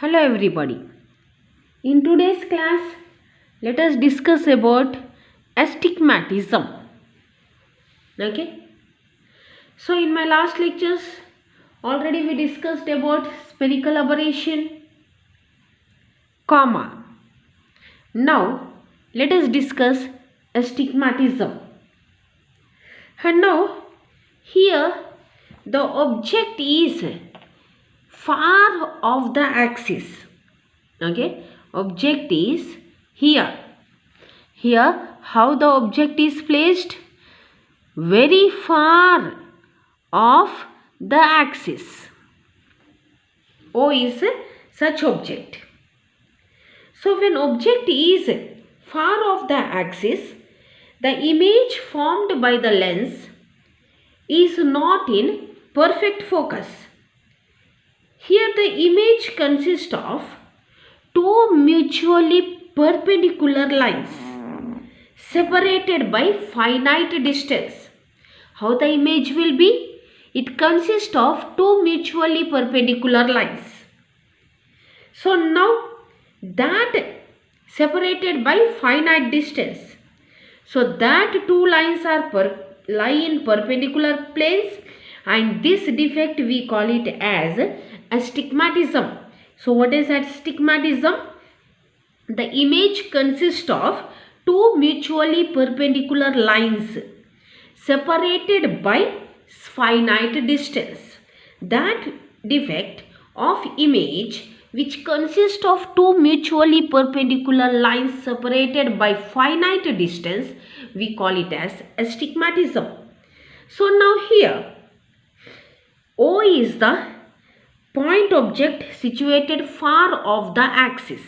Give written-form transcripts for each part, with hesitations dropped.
Hello everybody. In today's class, let us discuss about astigmatism. Okay. So in my last lectures, already we discussed about spherical aberration, comma. Now let us discuss astigmatism. And now here the object is far off the axis. Okay, object is here. How the object is placed? Very far off the axis. O is such object. So when object is far off the axis, the image formed by the lens is not in perfect focus. Here the image consists of two mutually perpendicular lines separated by finite distance. How the image will be? It consists of two mutually perpendicular lines. So now that separated by finite distance. So that two lines are lie in perpendicular planes, and this defect we call it as astigmatism. So what is astigmatism? The image consists of two mutually perpendicular lines separated by finite distance. That defect of image which consists of two mutually perpendicular lines separated by finite distance, we call it as astigmatism. So now here O is the point object situated far off the axis,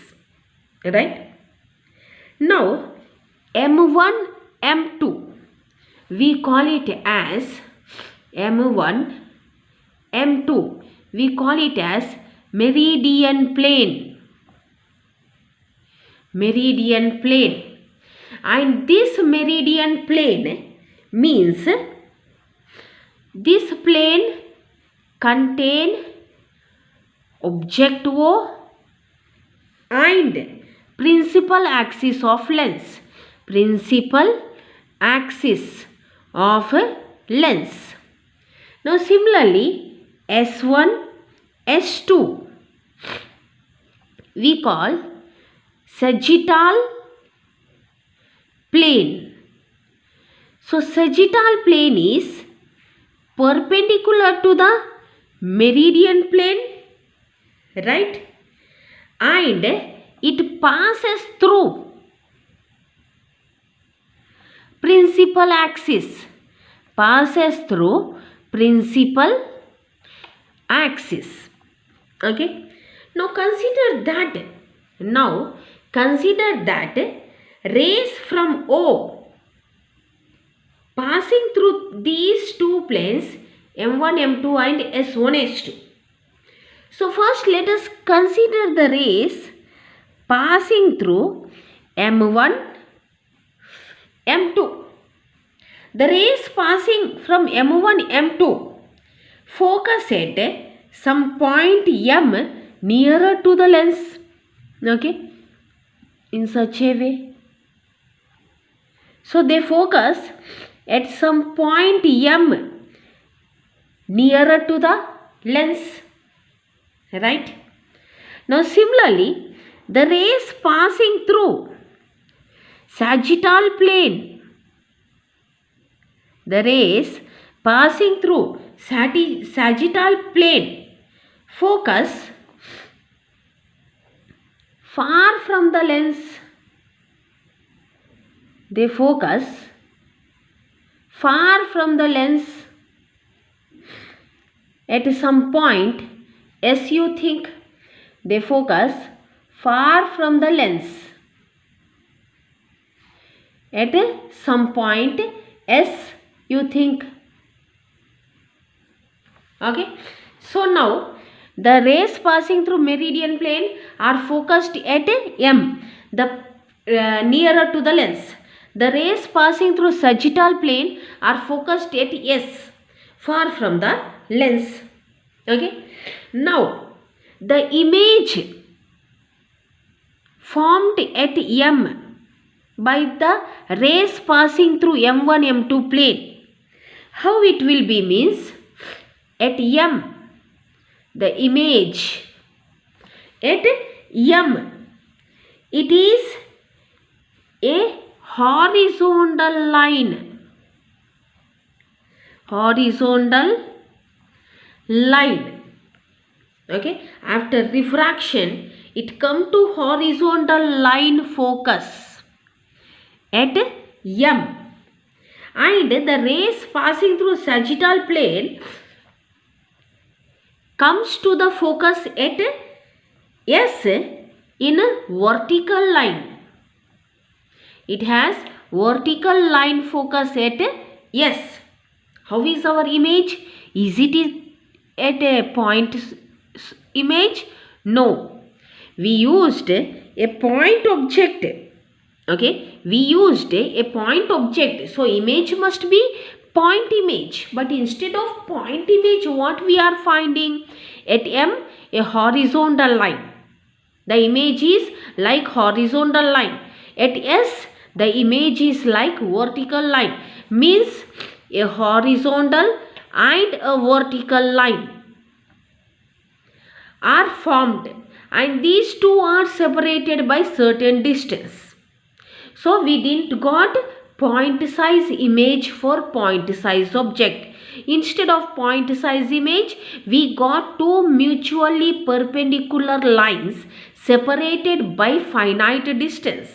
right? Now M1, M2, we call it as M1, M2, we call it as meridian plane. Meridian plane. And this meridian plane means this plane contain object O and principal axis of lens. Principal axis of lens. Now similarly S1, S2 we call sagittal plane. So sagittal plane is perpendicular to the meridian plane, right? And it passes through principal axis. Passes through principal axis. Okay. Now consider that rays from O passing through these two planes M1, M2 and S1, S2. So first let us consider the rays passing through M1, M2. The rays passing from M1, M2 focus at some point M nearer to the lens. Okay, in such a way. So they focus at some point M nearer to the lens, right? Now similarly, the rays passing through sagittal plane, the rays passing through sagittal plane focus far from the lens. They focus far from the lens at some point S, you think. They focus far from the lens at some point S, you think. Okay. So now the rays passing through meridian plane are focused at M, the nearer to the lens. The rays passing through sagittal plane are focused at S, far from the lens. Okay. Now the image formed at M by the rays passing through M1 M2 plane. How it will be means, at M, the image at M, it is a horizontal line. Okay, after refraction it come to horizontal line focus at M, and the rays passing through sagittal plane comes to the focus at S in a vertical line. It has vertical line focus at S. How is our image? Is it at a point image? No. We used a point object. Okay. We used a point object. So image must be point image. But instead of point image, what we are finding? At M, a horizontal line. The image is like horizontal line. At S, the image is like vertical line. Means a horizontal and a vertical line are formed, and these two are separated by certain distance. So we didn't got point size image for point size object. Instead of point size image, we got two mutually perpendicular lines separated by finite distance.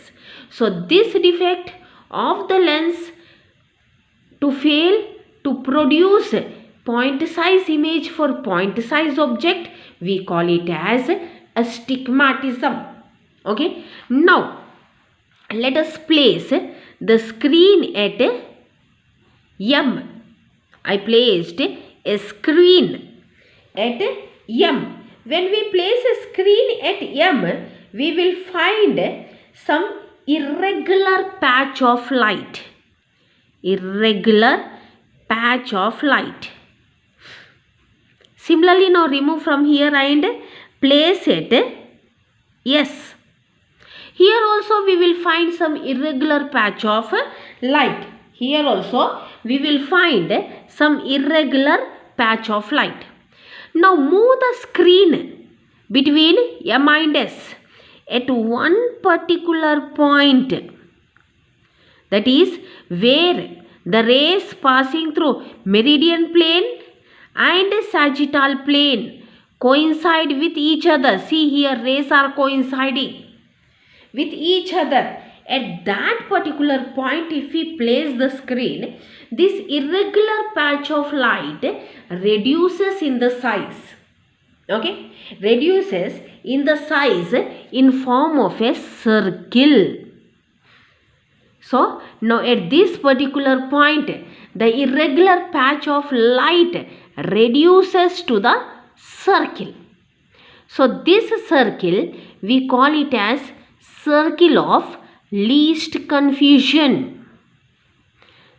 So this defect of the lens to fail to produce point size image for point size object, we call it as astigmatism. Okay, now let us place the screen at M. I placed a screen at M. When we place a screen at M, we will find some irregular patch of light. Similarly, now remove from here and place it S. Here also we will find some irregular patch of light. Here also we will find some irregular patch of light. Now move the screen between M and S at one particular point. That is where the rays passing through meridian plane and sagittal plane coincide with each other. See here, rays are coinciding with each other. At that particular point, if we place the screen, this irregular patch of light reduces in the size. Okay, reduces in the size in form of a circle. So now at this particular point, the irregular patch of light reduces to the circle. So this circle, we call it as circle of least confusion.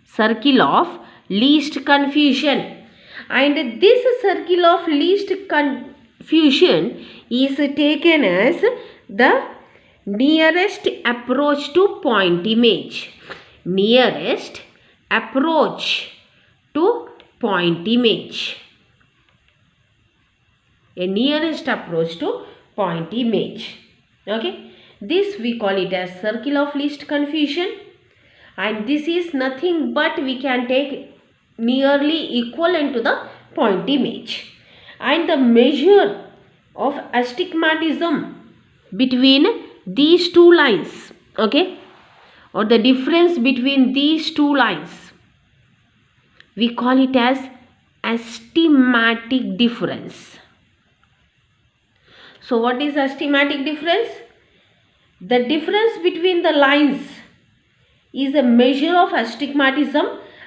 Circle of least confusion. And this circle of least confusion is taken as the nearest approach to point image. Nearest approach to point image. A nearest approach to point image. Okay. This we call it as circle of least confusion, and this is nothing but we can take nearly equivalent to the point image. And the measure of astigmatism between these two lines, okay, or the difference between these two lines, we call it as astigmatic difference. So what is astigmatic difference? The difference between the lines is a measure of astigmatism,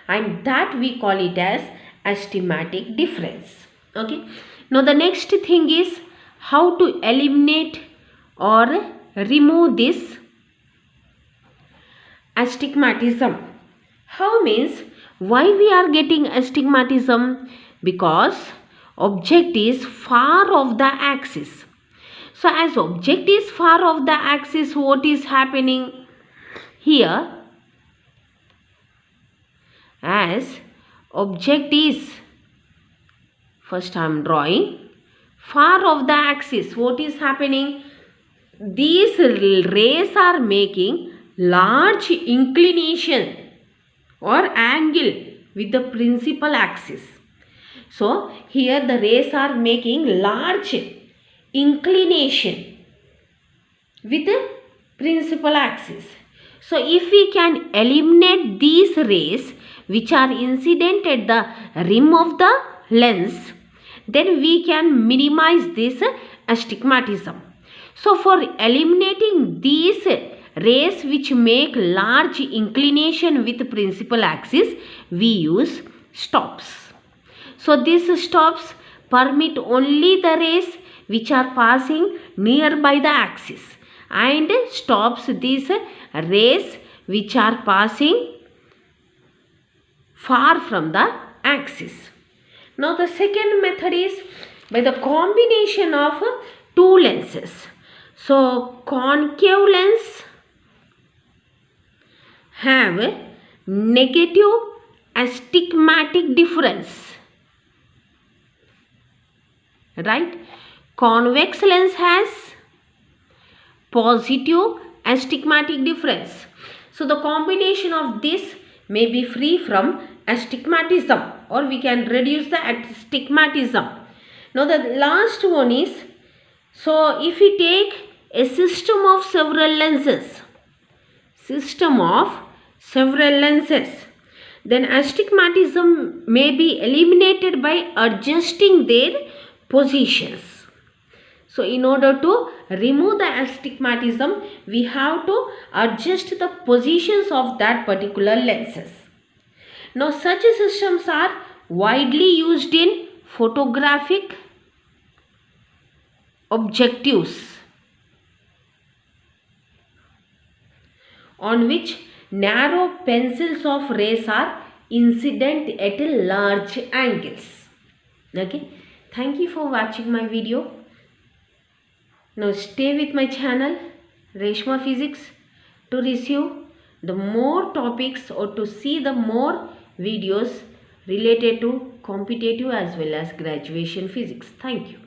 and that we call it as astigmatic difference. Okay. Now the next thing is how to eliminate or remove this astigmatism. How means, why we are getting astigmatism? Because object is far off the axis. So as object is far off the axis, what is happening here? As object is, first I am drawing, far off the axis, what is happening? These rays are making large inclination or angle with the principal axis. So here the rays are making large inclination with the principal axis. So if we can eliminate these rays which are incident at the rim of the lens, then we can minimize this astigmatism. So for eliminating these rays which make large inclination with principal axis, we use stops. So these stops permit only the rays which are passing nearby the axis and stops these rays which are passing far from the axis. Now the second method is by the combination of two lenses. So concave lens have negative astigmatic difference, right? Convex lens has positive astigmatic difference. So the combination of this may be free from astigmatism, or we can reduce the astigmatism. Now the last one is, so if we take a system of several lenses, then astigmatism may be eliminated by adjusting their positions. So in order to remove the astigmatism, we have to adjust the positions of that particular lenses. Now such systems are widely used in photographic objectives on which narrow pencils of rays are incident at large angles. Okay, thank you for watching my video. Now stay with my channel Reshma Physics to receive the more topics or to see the more videos related to competitive as well as graduation physics. Thank you.